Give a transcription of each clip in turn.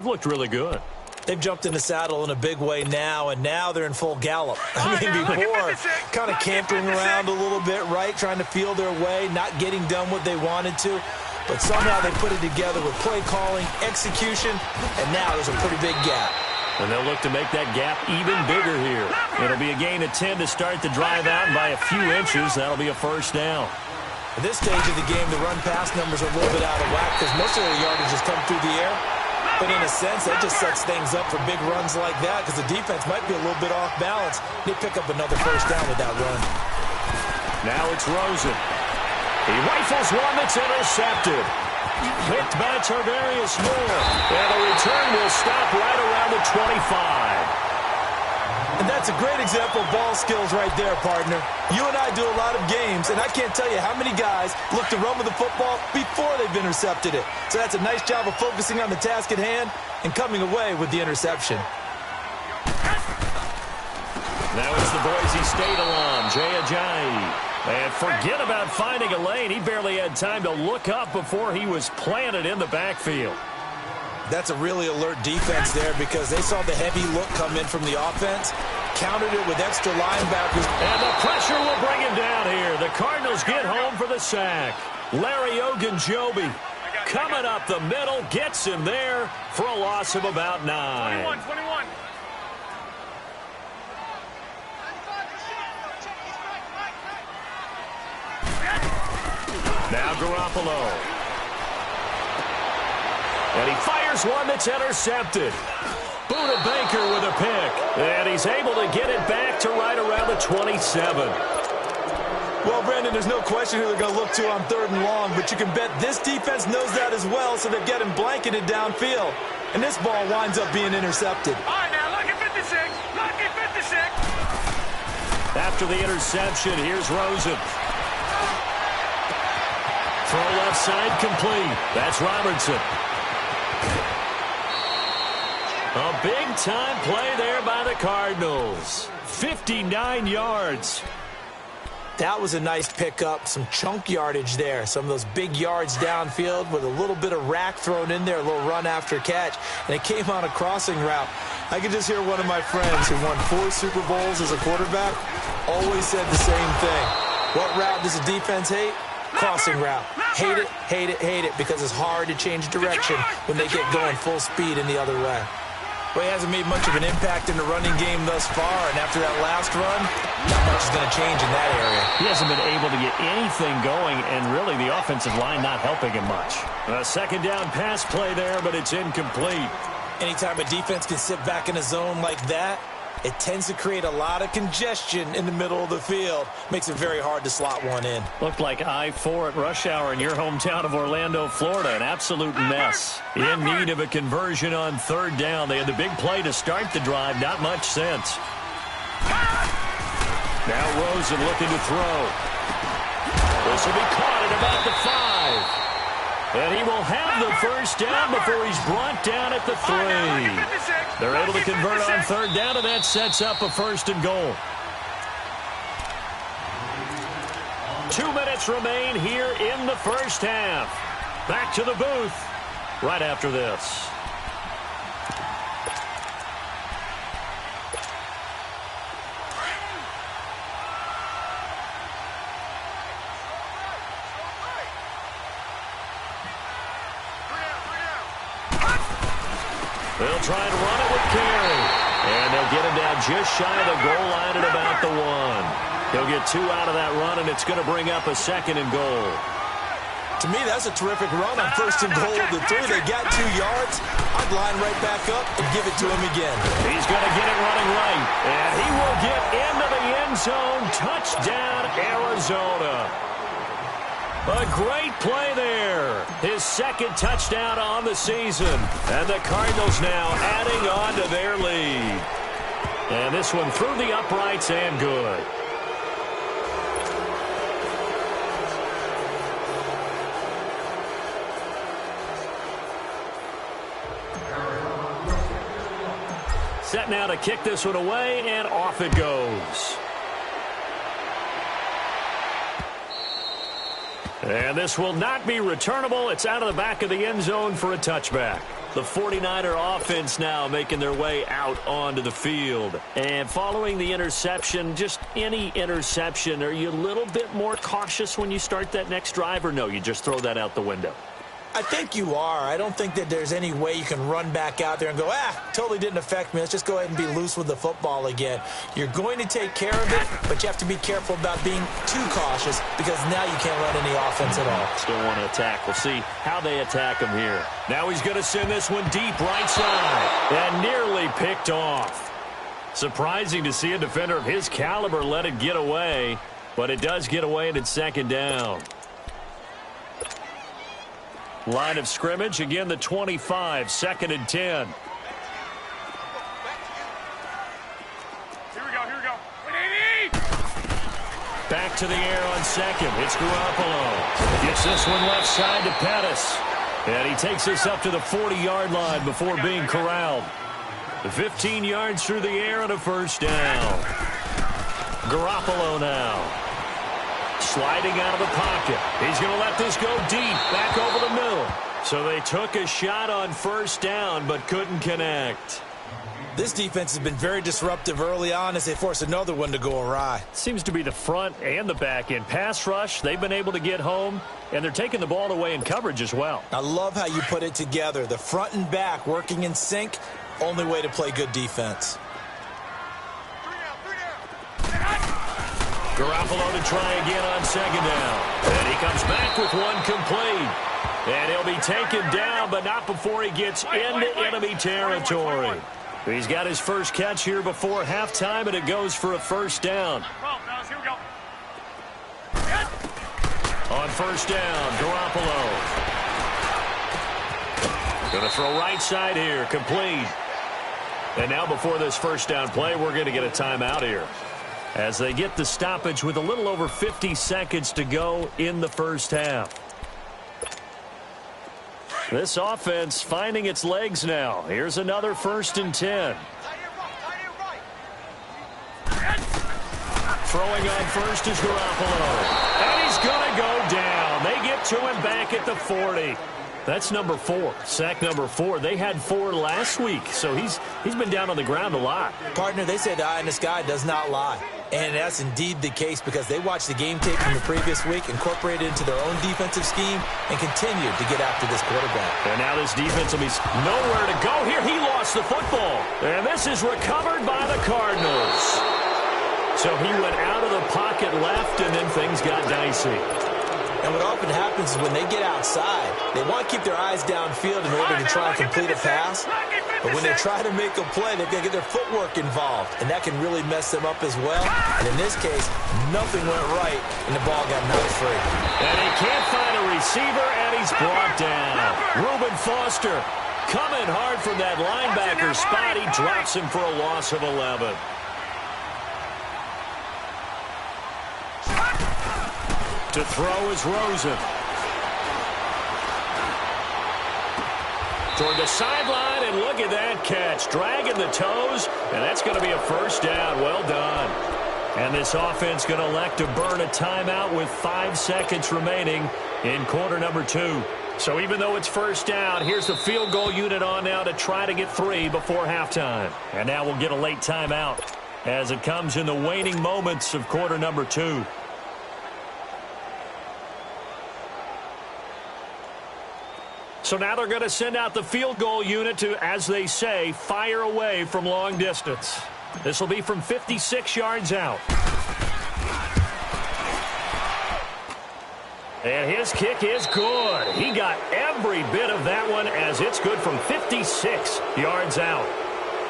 looked really good. They've jumped in the saddle in a big way now, and now they're in full gallop. I mean, before, kind of campering around a little bit, right, trying to feel their way, not getting done what they wanted to. But somehow they put it together with play calling, execution, and now there's a pretty big gap. And they'll look to make that gap even bigger here. It'll be a gain of 10 to start the drive out, and by a few inches, that'll be a first down. At this stage of the game, the run-pass numbers are a little bit out of whack because most of their yardage has come through the air. But in a sense, that just sets things up for big runs like that because the defense might be a little bit off balance. They pick up another first down with that run. Now it's Rosen. He rifles one that's intercepted. Picked by Tarvarius Moore. And the return will stop right around the 25. And that's a great example of ball skills right there, partner. You and I do a lot of games, and I can't tell you how many guys look to run with the football before they've intercepted it. So that's a nice job of focusing on the task at hand and coming away with the interception. Now it's the Boise State alum, Jay Ajayi. And forget about finding a lane. He barely had time to look up before he was planted in the backfield. That's a really alert defense there because they saw the heavy look come in from the offense, countered it with extra linebackers. And the pressure will bring him down here. The Cardinals get home for the sack. Larry Ogunjobi coming up the middle, gets him there for a loss of about 9. 21. Now Garoppolo. And he fires one that's intercepted. Buda Baker with a pick. And he's able to get it back to right around the 27. Well, Brandon, there's no question who they're going to look to on 3rd and long, but you can bet this defense knows that as well, so they're getting blanketed downfield. And this ball winds up being intercepted. All right, now, look at 56. Look at 56. After the interception, here's Rosen. Throw left side complete. That's Robertson. A big-time play there by the Cardinals. 59 yards. That was a nice pickup, some chunk yardage there. Some of those big yards downfield with a little bit of rack thrown in there, a little run after catch. And it came on a crossing route. I could just hear one of my friends who won 4 Super Bowls as a quarterback always said the same thing. What route does the defense hate? Crossing route. Hate it, hate it, hate it, because it's hard to change direction when they get going full speed in the other way. Well, he hasn't made much of an impact in the running game thus far, and after that last run, not much is going to change in that area. He hasn't been able to get anything going, and really the offensive line not helping him much. A second down pass play there, but it's incomplete. Anytime a defense can sit back in a zone like that, it tends to create a lot of congestion in the middle of the field. Makes it very hard to slot one in. Looked like I-4 at rush hour in your hometown of Orlando, Florida. An absolute mess. In need of a conversion on 3rd down. They had the big play to start the drive. Not much sense. Now Rosen looking to throw. This will be caught at about the 5. And he will have the first down before he's brought down at the 3. They're able to convert on 3rd down, and that sets up a 1st and goal. 2 minutes remain here in the first half. Back to the booth right after this. They'll try and run it with Carey. And they'll get him down just shy of the goal line at about the 1. He'll get 2 out of that run, and it's going to bring up a 2nd and goal. To me, that's a terrific run on 1st and goal of the 3. They got 2 yards. I'd line right back up and give it to him again. He's going to get it running right. And he will get into the end zone. Touchdown, Arizona. A great play there. His 2nd touchdown on the season. And the Cardinals now adding on to their lead. And this one through the uprights and good. Set now to kick this one away, and off it goes. And this will not be returnable. It's out of the back of the end zone for a touchback. The 49er offense now making their way out onto the field. And following the interception, just any interception, are you a little bit more cautious when you start that next drive, or no, you just throw that out the window? I think you are. I don't think that there's any way you can run back out there and go, totally didn't affect me. Let's just go ahead and be loose with the football again. You're going to take care of it, but you have to be careful about being too cautious because now you can't run any offense at all. Still want to attack. We'll see how they attack him here. Now he's going to send this one deep right side and nearly picked off. Surprising to see a defender of his caliber let it get away, but it does get away and it's second down. Line of scrimmage, again the 25, 2nd and 10. Here we go, here we go. 180! Back to the air on second. It's Garoppolo. Gets this one left side to Pettis. And he takes us up to the 40-yard line before being corralled. The 15 yards through the air and a first down. Garoppolo now. Sliding out of the pocket. He's going to let this go deep, back over the middle. So they took a shot on first down, but couldn't connect. This defense has been very disruptive early on as they force another one to go awry. Seems to be the front and the back end. Pass rush, they've been able to get home, and they're taking the ball away in coverage as well. I love how you put it together. The front and back working in sync, only way to play good defense. Garoppolo to try again on second down. And he comes back with one complete. And he'll be taken down, but not before he gets into enemy territory. He's got his first catch here before halftime, and it goes for a first down. Here we go. On first down, Garoppolo. Going to throw right side here, complete. And now before this first down play, we're going to get a timeout here, as they get the stoppage with a little over 50 seconds to go in the first half. This offense finding its legs now. Here's another 1st and 10. Throwing on first is Garoppolo. And he's going to go down. They get to him back at the 40. That's number 4, sack number 4. They had 4 last week, so he's been down on the ground a lot. Partner, they say the eye in the sky does not lie. And that's indeed the case because they watched the game tape from the previous week, incorporated it into their own defensive scheme, and continued to get after this quarterback. And now this defense will be nowhere to go here. He lost the football. And this is recovered by the Cardinals. So he went out of the pocket left, and then things got dicey. And what often happens is when they get outside, they want to keep their eyes downfield in order to try and complete a pass. But when they try to make a play, they've got to get their footwork involved, and that can really mess them up as well. And in this case, nothing went right, and the ball got knocked free. And he can't find a receiver, and he's brought down. Reuben Foster coming hard from that linebacker spot. He drops him for a loss of 11. To throw is Rosen. Toward the sideline, and look at that catch. Dragging the toes, and that's going to be a first down. Well done. And this offense going to elect to burn a timeout with 5 seconds remaining in quarter number 2. So even though it's first down, here's the field goal unit on now to try to get 3 before halftime. And now we'll get a late timeout as it comes in the waning moments of quarter number 2. So now they're going to send out the field goal unit to, as they say, fire away from long distance. This will be from 56 yards out. And his kick is good. He got every bit of that one as it's good from 56 yards out.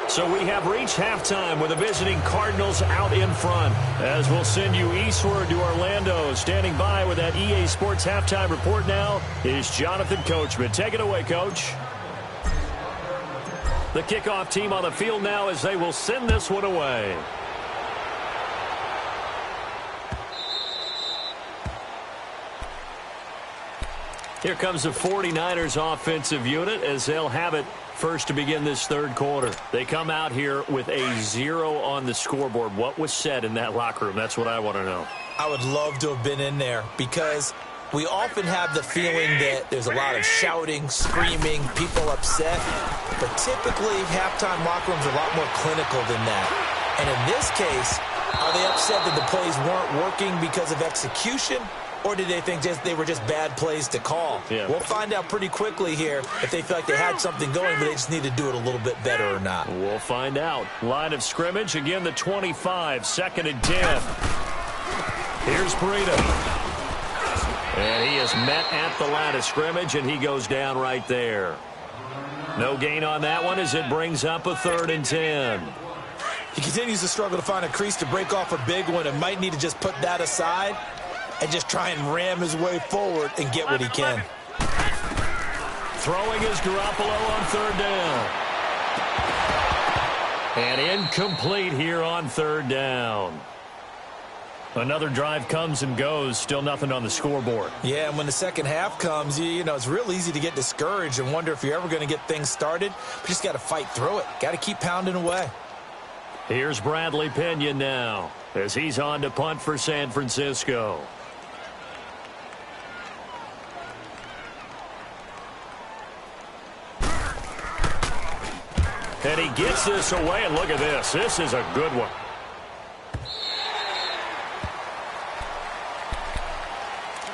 So we have reached halftime with the visiting Cardinals out in front. As we'll send you eastward to Orlando. Standing by with that EA Sports halftime report now is Jonathan Coachman. Take it away, Coach. The kickoff team on the field now as they will send this one away. Here comes the 49ers offensive unit as they'll have it first to begin this third quarter. They come out here with a 0 on the scoreboard. What was said in that locker room? That's what I want to know. I would love to have been in there because We often have the feeling that there's a lot of shouting, screaming, people upset. But typically, halftime locker rooms are a lot more clinical than that. And in this case, are they upset that the plays weren't working because of execution? Or did they think they were just bad plays to call? Yeah. We'll find out pretty quickly here if they feel like they had something going, but they just need to do it a little bit better or not. We'll find out. Line of scrimmage, again the 25, 2nd and 10. Here's Breida. And he is met at the line of scrimmage, and he goes down right there. No gain on that one as it brings up a 3rd and 10. He continues to struggle to find a crease to break off a big one and might need to just put that aside and just try and ram his way forward and get what he can. Throwing is Garoppolo on 3rd down. And incomplete here on 3rd down. Another drive comes and goes, still nothing on the scoreboard. Yeah, and when the second half comes, you know, it's real easy to get discouraged and wonder if you're ever going to get things started. But you just got to fight through it. Got to keep pounding away. Here's Bradley Pinion now as he's on to punt for San Francisco. And he gets this away, and look at this. This is a good one.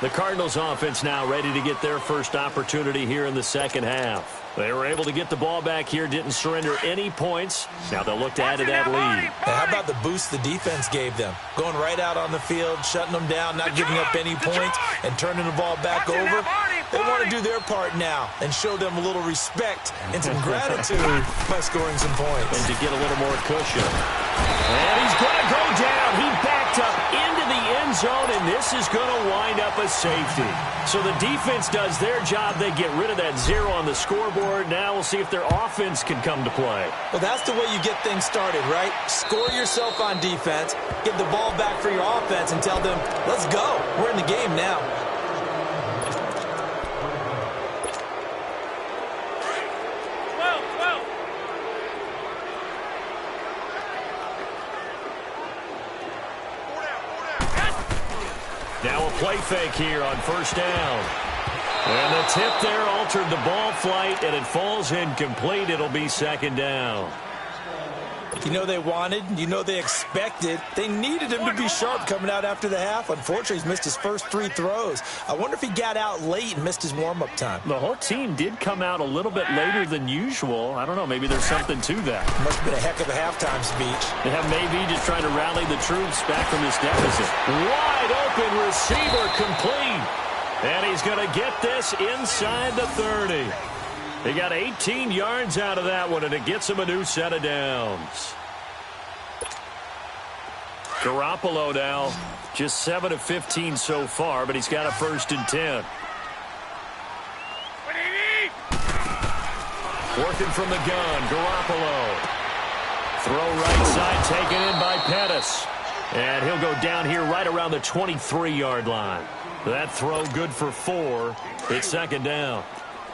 The Cardinals offense now ready to get their first opportunity here in the second half. They were able to get the ball back here, didn't surrender any points. Now they'll look to add to that lead. How about the boost the defense gave them? Going right out on the field, shutting them down, not giving up any points, and turning the ball back over. They want to do their part now and show them a little respect and some gratitude by scoring some points. And to get a little more cushion. And he's going to go down. He backed up into the end zone, and this is going to wind up a safety. So the defense does their job. They get rid of that 0 on the scoreboard. Now we'll see if their offense can come to play. Well, that's the way you get things started, right? Score yourself on defense, get the ball back for your offense, and tell them, let's go. We're in the game now. Now a play fake here on 1st down. And the tip there altered the ball flight, and it falls incomplete. It'll be 2nd down. You know they wanted, you know they expected. They needed him to be sharp coming out after the half. Unfortunately, he's missed his first 3 throws. I wonder if he got out late and missed his warm-up time. The whole team did come out a little bit later than usual. I don't know, maybe there's something to that. Must have been a heck of a halftime speech. Yeah, maybe just trying to rally the troops back from this deficit. Wide open receiver complete. And he's going to get this inside the 30. He got 18 yards out of that one, and it gets him a new set of downs. Garoppolo now, just 7 of 15 so far, but he's got a 1st and 10. Working from the gun, Garoppolo. Throw right side, taken in by Pettis. And he'll go down here right around the 23-yard line. That throw good for 4. It's 2nd down.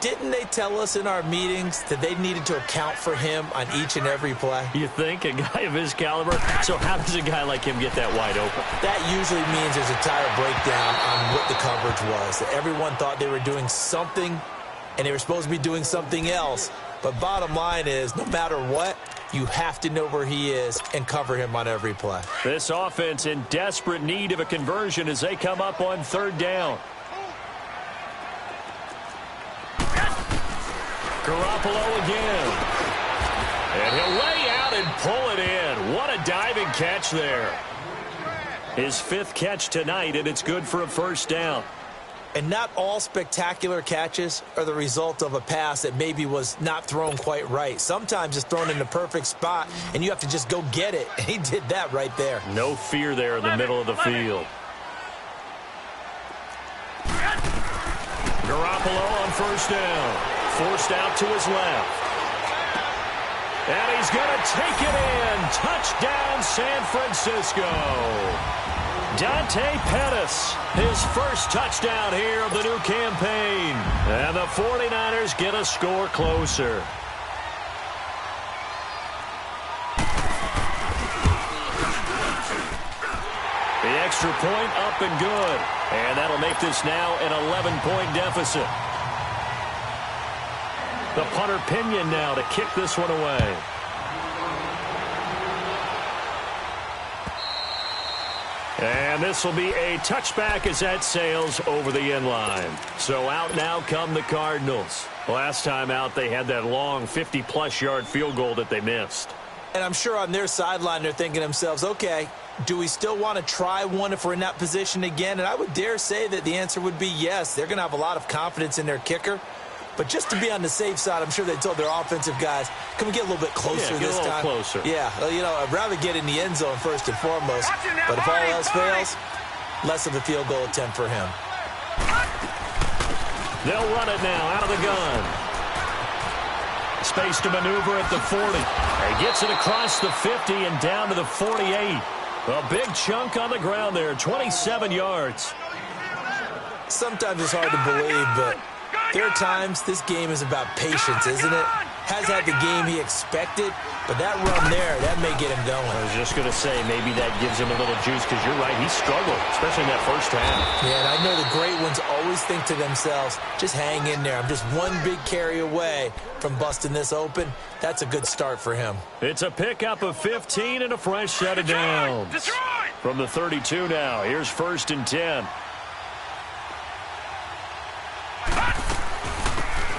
Didn't they tell us in our meetings that they needed to account for him on each and every play? You think? A guy of his caliber? So how does a guy like him get that wide open? That usually means there's a tire breakdown on what the coverage was. That everyone thought they were doing something, and they were supposed to be doing something else. But bottom line is, no matter what, you have to know where he is and cover him on every play. This offense in desperate need of a conversion as they come up on 3rd down. Garoppolo again. And he'll lay out and pull it in. What a diving catch there. His 5th catch tonight, and it's good for a 1st down. And not all spectacular catches are the result of a pass that maybe was not thrown quite right. Sometimes it's thrown in the perfect spot, and you have to just go get it. And he did that right there. No fear there in the middle of the field. Garoppolo on 1st down. Forced out to his left. And he's going to take it in. Touchdown, San Francisco. Dante Pettis, his first touchdown here of the new campaign. And the 49ers get a score closer. The extra point up and good. And that'll make this now an 11-point deficit. The punter Pinion now to kick this one away. And this will be a touchback as that sails over the end line. So out now come the Cardinals. Last time out, they had that long 50-plus yard field goal that they missed. And I'm sure on their sideline, they're thinking to themselves, okay, do we still want to try one if we're in that position again? And I would dare say that the answer would be yes. They're going to have a lot of confidence in their kicker. But just to be on the safe side, I'm sure they told their offensive guys, can we get a little bit closer this time? Closer. Yeah, well, you know, I'd rather get in the end zone first and foremost. But if all else fails, less of a field goal attempt for him. They'll run it now out of the gun. Space to maneuver at the 40. He gets it across the 50 and down to the 48. A big chunk on the ground there, 27 yards. Sometimes it's hard to believe, but there are times this game is about patience, isn't it? Has had the game he expected, but that run there, that may get him going. I was just going to say, maybe that gives him a little juice, because you're right, he struggled, especially in that first half. Yeah, and I know the great ones always think to themselves, just hang in there. I'm just one big carry away from busting this open. That's a good start for him. It's a pickup of 15 and a fresh set of downs. From the 32 now, here's 1st and 10.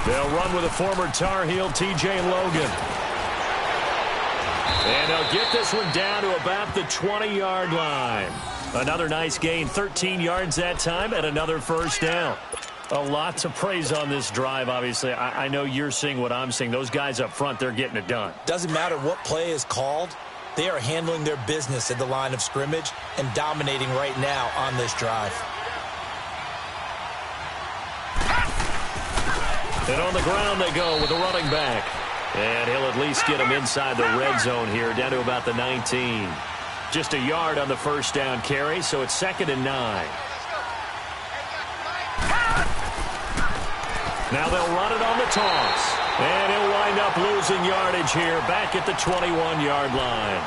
They'll run with a former Tar Heel, T.J. Logan. And they'll get this one down to about the 20-yard line. Another nice gain, 13 yards that time, and another first down. A lot to praise on this drive, obviously. I know you're seeing what I'm seeing. Those guys up front, they're getting it done. Doesn't matter what play is called. They are handling their business at the line of scrimmage and dominating right now on this drive. And on the ground they go with the running back. And he'll at least get him inside the red zone here, down to about the 19. Just a yard on the first down carry, so it's 2nd and 9. Now they'll run it on the toss. And he'll wind up losing yardage here, back at the 21-yard line.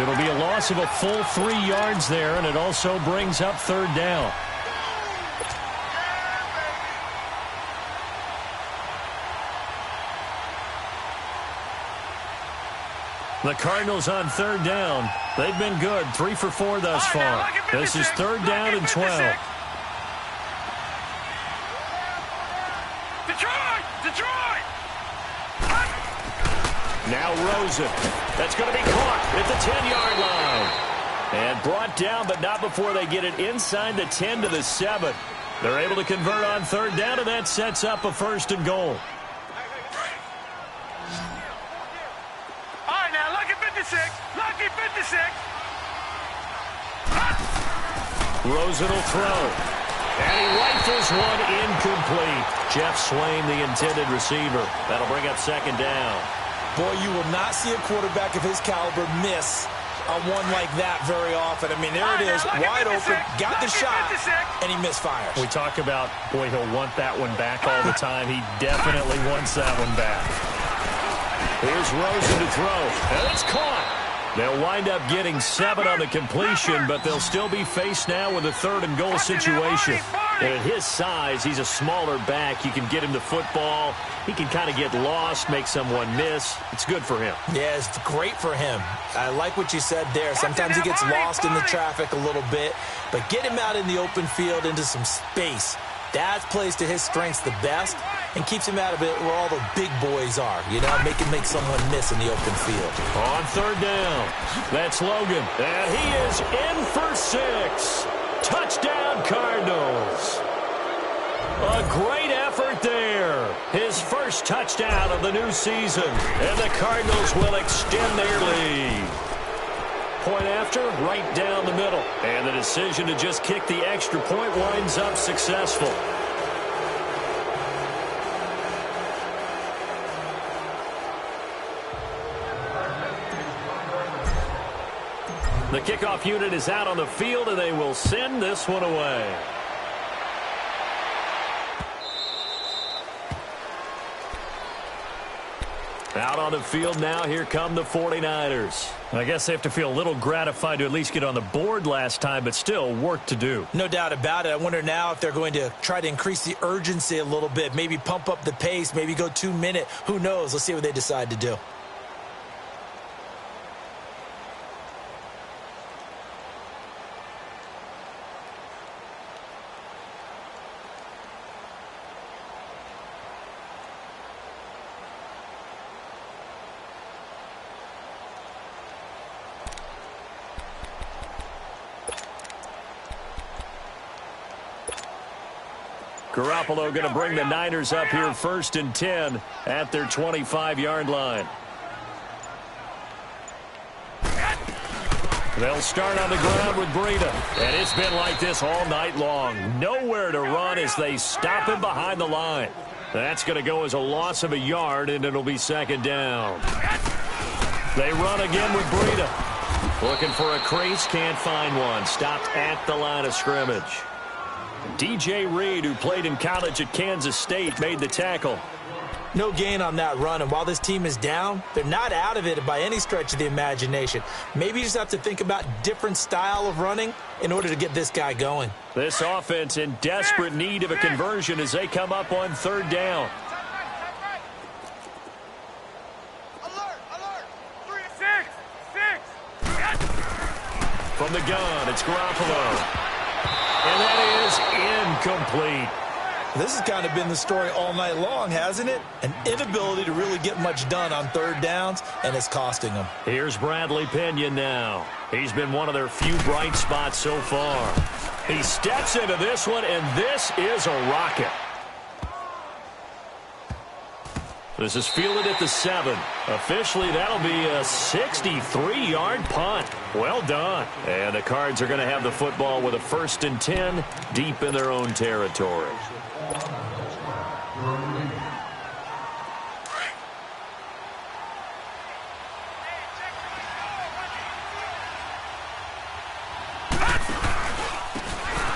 It'll be a loss of a full 3 yards there, and it also brings up 3rd down. The Cardinals on 3rd down. They've been good, 3 for 4 thus far. This is 3rd down and 12. Detroit! Now Rosen. That's going to be caught at the 10-yard line. And brought down, but not before they get it inside the 10 to the 7. They're able to convert on 3rd down, and that sets up a 1st and goal. Lucky 56. Rosen will throw. And he rifles one incomplete. Jeff Swain, the intended receiver. That'll bring up 2nd down. Boy, you will not see a quarterback of his caliber miss on one like that very often. I mean, there it is, wide open, got the shot, and he misfires. We talk about, boy, he'll want that one back all the time. He definitely wants that one back. Here's Rosen to throw, and it's caught. They'll wind up getting 7 on the completion, but they'll still be faced now with a 3rd and goal situation. And at his size, he's a smaller back. You can get him the football. He can kind of get lost, make someone miss. It's good for him. Yeah, it's great for him. I like what you said there. Sometimes he gets lost in the traffic a little bit, but get him out in the open field into some space. That plays to his strengths the best and keeps him out of it where all the big boys are. You know, make him make someone miss in the open field. On 3rd down, that's Logan. And he is in for 6. Touchdown, Cardinals. A great effort there. His first touchdown of the new season. And the Cardinals will extend their lead. Point after, right down the middle. And the decision to just kick the extra point winds up successful. The kickoff unit is out on the field, and they will send this one away. Out on the field now, here come the 49ers. I guess they have to feel a little gratified to at least get on the board last time, but still work to do. No doubt about it. I wonder now if they're going to try to increase the urgency a little bit, maybe pump up the pace, maybe go 2-minute. Who knows? Let's see what they decide to do. Garoppolo going to bring the Niners up here 1st and 10 at their 25-yard line. They'll start on the ground with Breida. And it's been like this all night long. Nowhere to run as they stop him behind the line. That's going to go as a loss of a yard, and it'll be 2nd down. They run again with Breida. Looking for a crease, can't find one. Stopped at the line of scrimmage. DJ Reed, who played in college at Kansas State, made the tackle. No gain on that run, and while this team is down, they're not out of it by any stretch of the imagination. Maybe you just have to think about different style of running in order to get this guy going. This offense in desperate need of a conversion as they come up on 3rd down. From the gun, it's Garoppolo. And that is incomplete. This has kind of been the story all night long, hasn't it? An inability to really get much done on 3rd downs, and it's costing them. Here's Bradley Pinion now. He's been one of their few bright spots so far. He steps into this one, and this is a rocket. This is fielded at the 7. Officially, that'll be a 63-yard punt. Well done. And the Cards are going to have the football with a 1st and 10 deep in their own territory.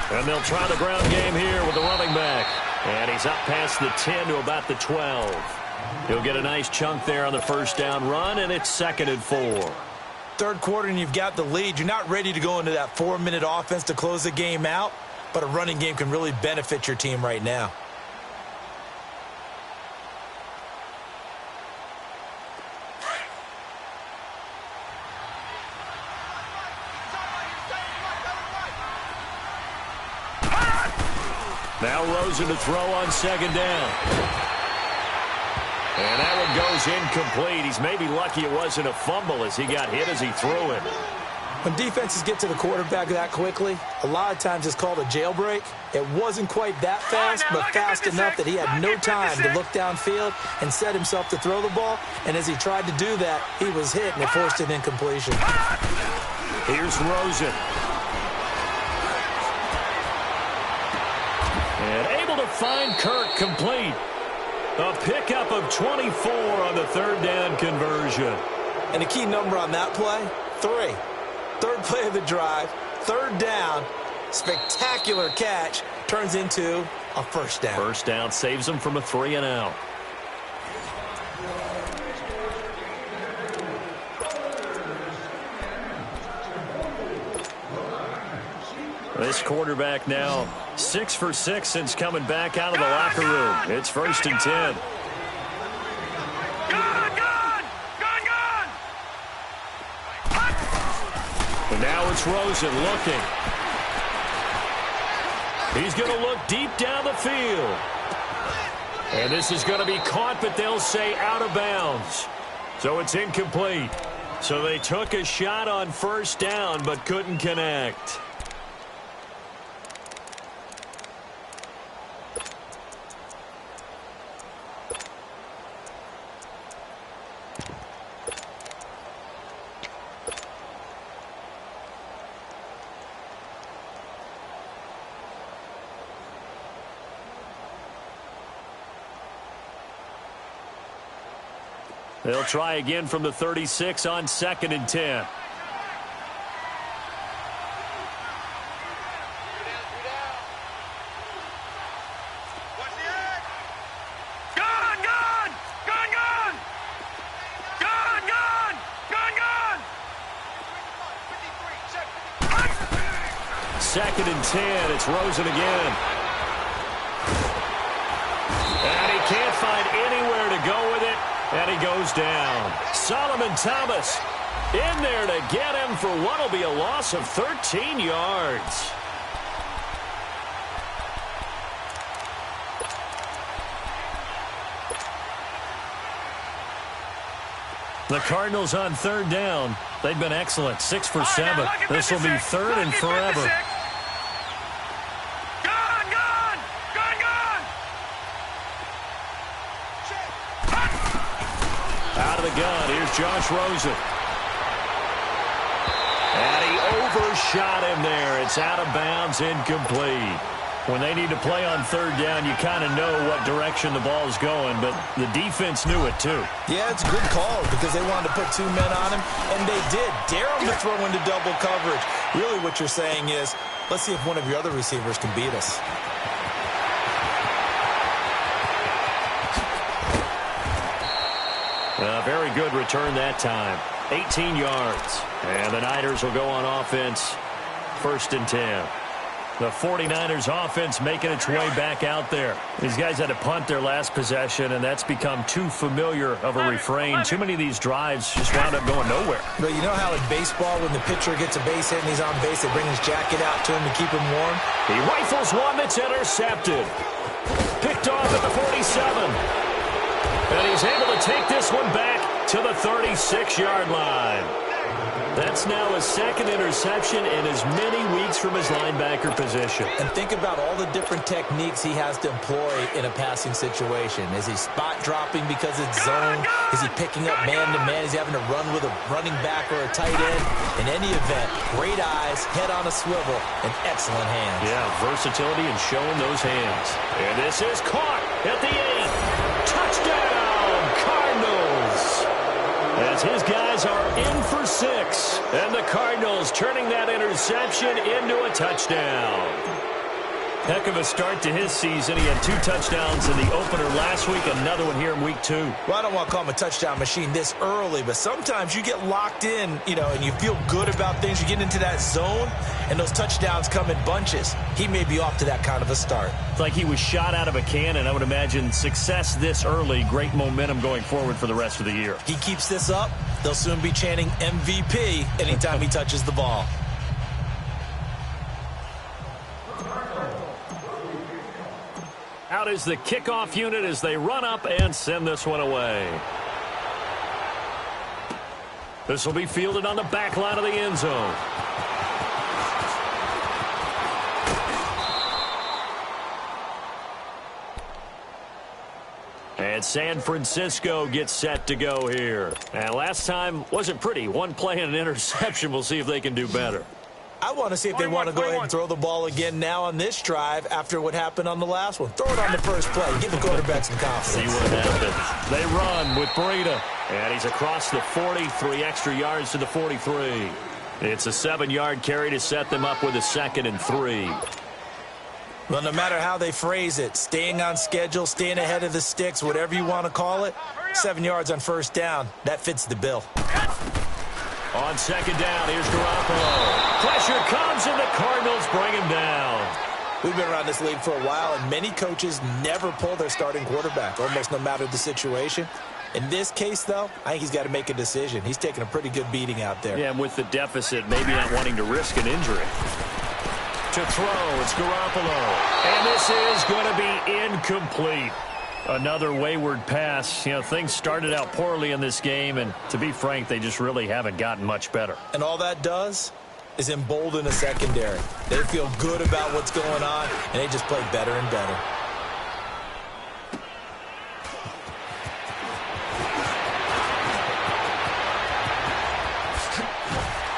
And they'll try the ground game here with the running back. And he's up past the 10 to about the 12. He'll get a nice chunk there on the 1st down run, and it's 2nd and 4. 3rd quarter, and you've got the lead. You're not ready to go into that 4-minute offense to close the game out, but a running game can really benefit your team right now. Now Rosen to throw on 2nd down. And that one goes incomplete. He's maybe lucky it wasn't a fumble as he got hit as he threw it. When defenses get to the quarterback that quickly, a lot of times it's called a jailbreak. It wasn't quite that fast, but fast enough that he had no time to look downfield and set himself to throw the ball. And as he tried to do that, he was hit, and it forced an incompletion. Here's Rosen. And able to find Kirk complete. A pickup of 24 on the 3rd down conversion. And a key number on that play, 3. 3rd play of the drive, 3rd down, spectacular catch, turns into a 1st down. 1st down saves them from a 3-and-out. This quarterback now 6 for 6 since coming back out of the locker room. It's 1st and 10. And now it's Rosen looking. He's going to look deep down the field. And this is going to be caught, but they'll say out of bounds. So it's incomplete. So they took a shot on 1st down, but couldn't connect. They'll try again from the 36 on 2nd and 10. 2nd and 10. It's Rosen again. And he can't find anywhere to go with it, and he goes down. Solomon Thomas in there to get him for what will be a loss of 13 yards. The Cardinals on 3rd down. They've been excellent. 6 for 7. This will be 3rd and forever. Gone! Out of the gun. Here's Josh Rosen. And he overshot him there. It's out of bounds, incomplete. When they need to play on 3rd down, you kind of know what direction the ball is going, but the defense knew it too. Yeah, it's a good call because they wanted to put 2 men on him, and they did. Dare him to throw into double coverage. Really what you're saying is, let's see if one of your other receivers can beat us. A very good return that time. 18 yards. And the Niners will go on offense. 1st and 10. The 49ers offense making its way back out there. These guys had to punt their last possession, and that's become too familiar of a refrain. Too many of these drives just wound up going nowhere. But you know how in baseball, when the pitcher gets a base hit and he's on base, they bring his jacket out to him to keep him warm? He rifles one that's intercepted. Picked off at the 47. And he's able to take this one back to the 36-yard line. That's now his 2nd interception in as many weeks from his linebacker position. And think about all the different techniques he has to employ in a passing situation. Is he spot dropping because it's zone? Is he picking up man-to-man? Is he having to run with a running back or a tight end? In any event, great eyes, head on a swivel, and excellent hands. Yeah, versatility and showing those hands. And this is caught at the 8. Touchdown, Cardinals! As his guys are in for 6. And the Cardinals turning that interception into a touchdown. Heck of a start to his season. He had 2 touchdowns in the opener last week, another one here in week 2. Well, I don't want to call him a touchdown machine this early, but sometimes you get locked in, and you feel good about things. You get into that zone, and those touchdowns come in bunches. He may be off to that kind of a start. It's like he was shot out of a cannon. I would imagine success this early, great momentum going forward for the rest of the year. He keeps this up, they'll soon be chanting MVP anytime he touches the ball. Out is the kickoff unit as they run up and send this one away. This will be fielded on the back line of the end zone. And San Francisco gets set to go here. And last time wasn't pretty. One play and an interception. We'll see if they can do better. I want to see if they want to go ahead and throw the ball again now on this drive after what happened on the last one. Throw it on the first play. Give the quarterback some confidence. See what happens. They run with Breida. And he's across the 40, 3 extra yards to the 43. It's a 7-yard carry to set them up with a 2nd and 3. Well, no matter how they phrase it, staying on schedule, staying ahead of the sticks, whatever you want to call it, 7 yards on 1st down, that fits the bill. On 2nd down, here's Garoppolo. Pressure comes, and the Cardinals bring him down. We've been around this league for a while, and many coaches never pull their starting quarterback, almost no matter the situation. In this case, though, I think he's got to make a decision. He's taking a pretty good beating out there. Yeah, and with the deficit, maybe not wanting to risk an injury. To throw, it's Garoppolo. And this is going to be incomplete. Another wayward pass. Things started out poorly in this game, and to be frank, they just really haven't gotten much better. And all that does is embolden a secondary. They feel good about what's going on, and they just play better and better.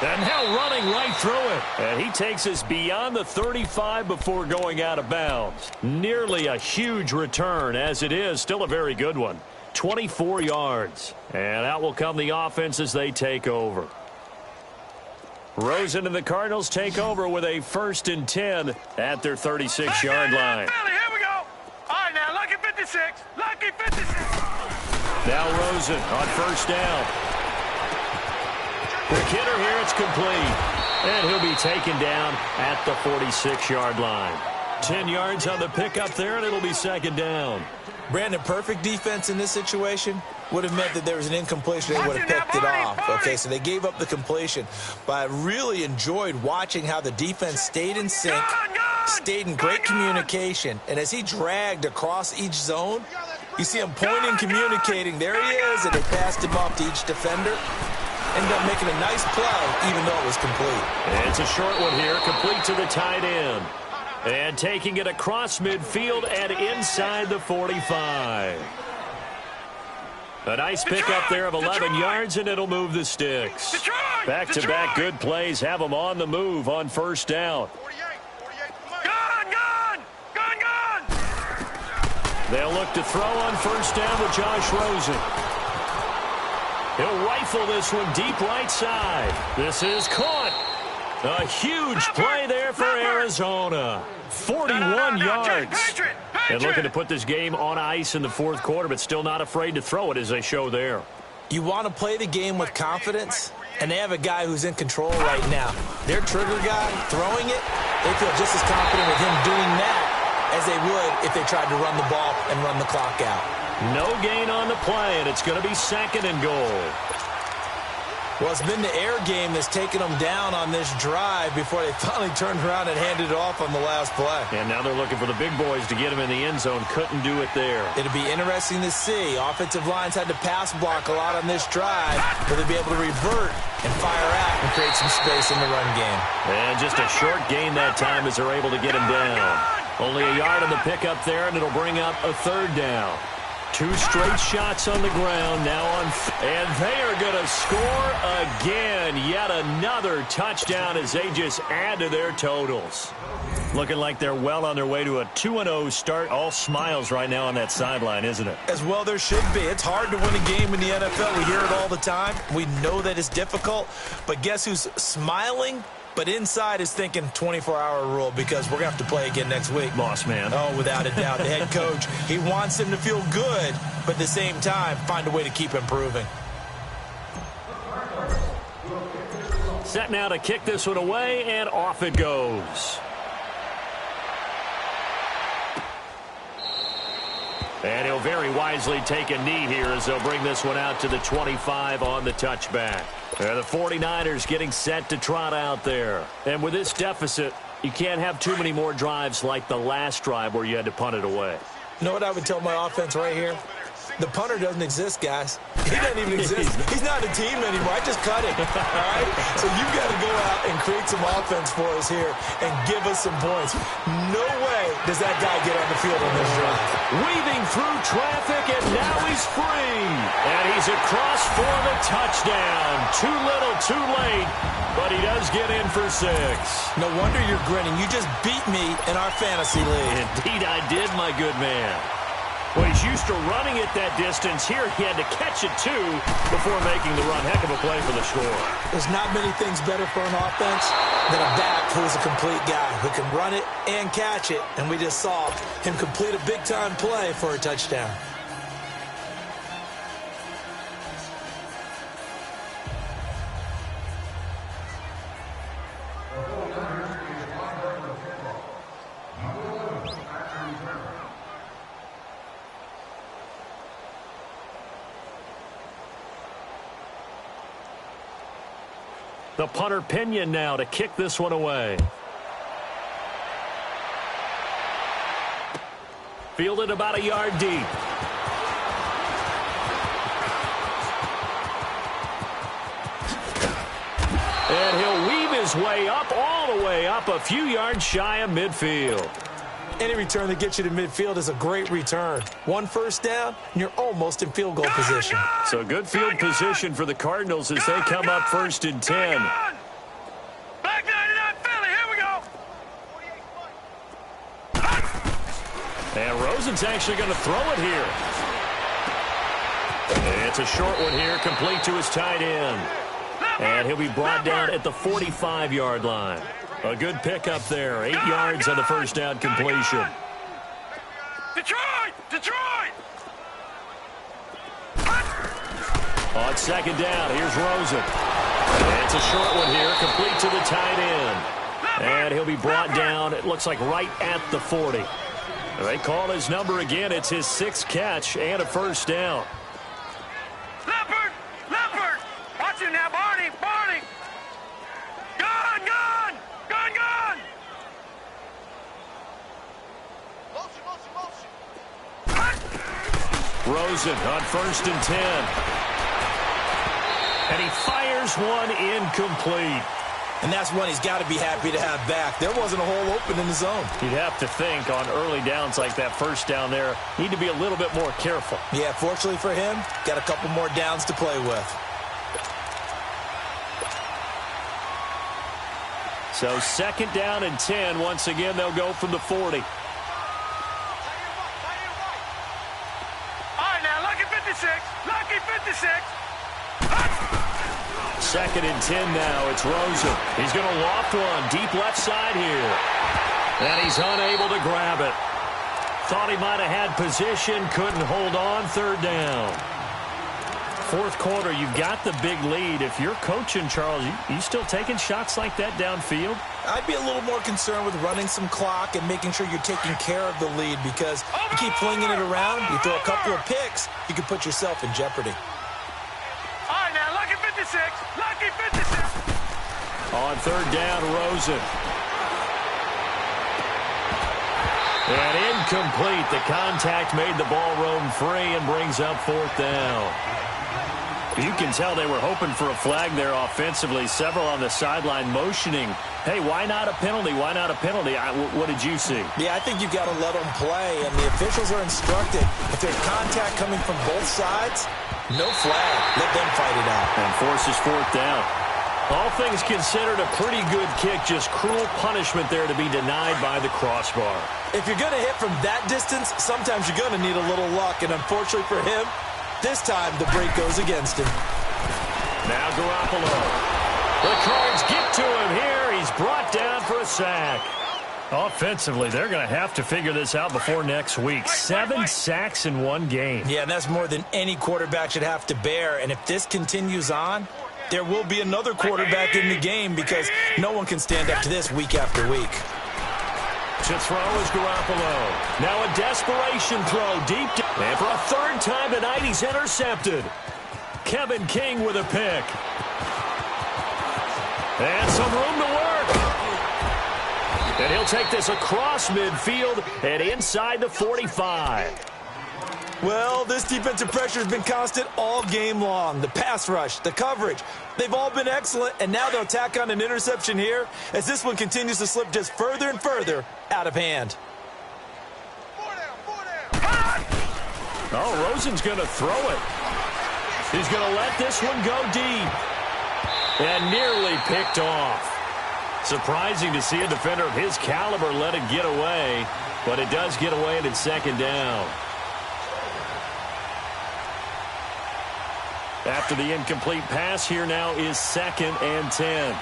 And now running right through it. And he takes us beyond the 35 before going out of bounds. Nearly a huge return as it is. Still a very good one. 24 yards. And out will come the offense as they take over. Rosen and the Cardinals take over with a 1st and 10 at their 36-yard line. Here we go. All right, now, lucky 56. Lucky 56. Now Rosen on 1st down. Quick hitter here, it's complete. And he'll be taken down at the 46-yard line. 10 yards on the pickup there, and it'll be second down. Brandon, perfect defense in this situation would have meant that there was an incompletion. They would have picked it off. Okay, so they gave up the completion. But I really enjoyed watching how the defense stayed in sync, stayed in great communication. And as he dragged across each zone, you see him pointing, communicating. There he is, and they passed him off to each defender. Ended up making a nice play, even though it was complete. And it's a short one here, complete to the tight end. And taking it across midfield and inside the 45. A nice pickup there of 11 yards, and it'll move the sticks. Back-to-back good plays have them on the move on first down. They'll look to throw on first down with Josh Rosen. He'll rifle this one deep right side. This is caught. A huge play there for Arizona. 41 yards. And looking to put this game on ice in the fourth quarter, but still not afraid to throw it as they show there. You want to play the game with confidence, and they have a guy who's in control right now. Their trigger guy throwing it, they feel just as confident with him doing that as they would if they tried to run the ball and run the clock out. No gain on the play, and it's going to be second and goal. Well, it's been the air game that's taken them down on this drive before they finally turned around and handed it off on the last play. And now they're looking for the big boys to get him in the end zone. Couldn't do it there. It'll be interesting to see. Offensive lines had to pass block a lot on this drive, but they'll be able to revert and fire out and create some space in the run game. And just a short gain that time as they're able to get him down. Only a yard on the pickup there, and it'll bring up a third down. Two straight shots on the ground now on, and they are going to score again. Yet another touchdown as they just add to their totals. Looking like they're well on their way to a 2-0 start. All smiles right now on that sideline, isn't it? As well there should be. It's hard to win a game in the NFL. We hear it all the time. We know that it's difficult. But guess who's smiling? But inside is thinking 24-hour rule because we're going to have to play again next week. Boss man. Oh, without a doubt. The head coach, he wants them to feel good, but at the same time, find a way to keep improving. Set now to kick this one away, and off it goes. And he'll very wisely take a knee here as they'll bring this one out to the 25 on the touchback. The 49ers getting set to trot out there. And with this deficit, you can't have too many more drives like the last drive where you had to punt it away. You know what I would tell my offense right here? The punter doesn't exist, guys. He doesn't even exist. He's not a team anymore. I just cut him. All right? So you've got to go out and create some offense for us here and give us some points. No way does that guy get on the field on this drive. Weaving through traffic, and now he's free. And he's across for the touchdown. Too little, too late. But he does get in for 6. No wonder you're grinning. You just beat me in our fantasy league. Indeed I did, my good man. Well, he's used to running it that distance. Here he had to catch it, too, before making the run. Heck of a play for the score. There's not many things better for an offense than a back who's a complete guy who can run it and catch it. And we just saw him complete a big-time play for a touchdown. The punter Pinion now to kick this one away. Fielded about a yard deep. And he'll weave his way up, all the way up, a few yards shy of midfield. Any return that gets you to midfield is a great return. One first down, and you're almost in field goal position. So good field position for the Cardinals as they come up first and 10. Back 99 Philly, here we go. And Rosen's actually going to throw it here. It's a short one here, complete to his tight end. And he'll be brought down at the 45-yard line. A good pickup there. 8 yards on the first down completion. Detroit! On second down, here's Rosen. And it's a short one here, complete to the tight end. And he'll be brought down, it looks like right at the 40. They call his number again. It's his 6th catch and a first down. Leopard! Leopard! Watch it now, Barney! Barney! Gun! Gun! Gun! Gun! Motion, motion, motion! Rosen on 1st and 10. And he fires one incomplete. And that's one he's got to be happy to have back. There wasn't a hole open in the zone. You'd have to think on early downs like that first down there, need to be a little bit more careful. Yeah, fortunately for him, got a couple more downs to play with. So 2nd down and 10. Once again, they'll go from the 40. All right, now, Lucky 56. Lucky 56. 2nd and 10 now. It's Rosen. He's going to loft one deep left side here. And he's unable to grab it. Thought he might have had position. Couldn't hold on. 3rd down. 4th quarter, you've got the big lead. If you're coaching, Charles, you still taking shots like that downfield? I'd be a little more concerned with running some clock and making sure you're taking care of the lead, because you keep flinging it around, you throw a couple of picks, you can put yourself in jeopardy. All right, now, Lucky 56. Lucky 56. On 3rd down, Rosen. And incomplete. The contact made the ball roam free and brings up 4th down. You can tell they were hoping for a flag there offensively. Several on the sideline motioning, hey, why not a penalty? Why not a penalty? What did you see? Yeah, I think you've got to let them play, and the officials are instructed. If there's contact coming from both sides, no flag. Let them fight it out. And forces 4th down. All things considered, a pretty good kick. Just cruel punishment there to be denied by the crossbar. If you're going to hit from that distance, sometimes you're going to need a little luck, and unfortunately for him, this time the break goes against him. Now Garoppolo. The Cards get to him here. He's brought down for a sack. Offensively, they're going to have to figure this out before next week. 7 sacks in one game. Yeah, and that's more than any quarterback should have to bear. And if this continues on, there will be another quarterback in the game, because no one can stand up to this week after week. To throw is Garoppolo. Now a desperation throw deep. And for a 3rd time tonight, he's intercepted. Kevin King with a pick. And some room to work. And he'll take this across midfield and inside the 45. Well, this defensive pressure has been constant all game long. The pass rush, the coverage, they've all been excellent, and now they'll tack on an interception here as this one continues to slip just further and further out of hand. Oh, Rosen's going to throw it. He's going to let this one go deep. And nearly picked off. Surprising to see a defender of his caliber let it get away, but it does get away and it's 2nd down. After the incomplete pass, here now is 2nd and 10.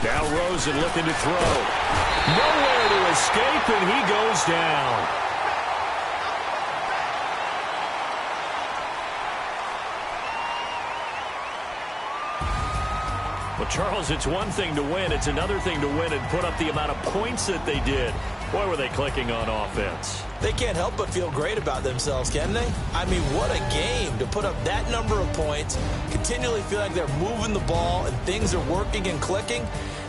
Now Rosen looking to throw. Nowhere to escape, and he goes down. Well, Charles, it's one thing to win. It's another thing to win and put up the amount of points that they did. Boy, were they clicking on offense. They can't help but feel great about themselves, can they? I mean, what a game to put up that number of points, continually feel like they're moving the ball and things are working and clicking.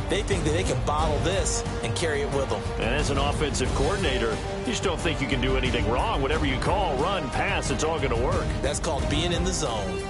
They think that they can bottle this and carry it with them. And as an offensive coordinator, you just don't think you can do anything wrong. Whatever you call, run, pass, it's all going to work. That's called being in the zone.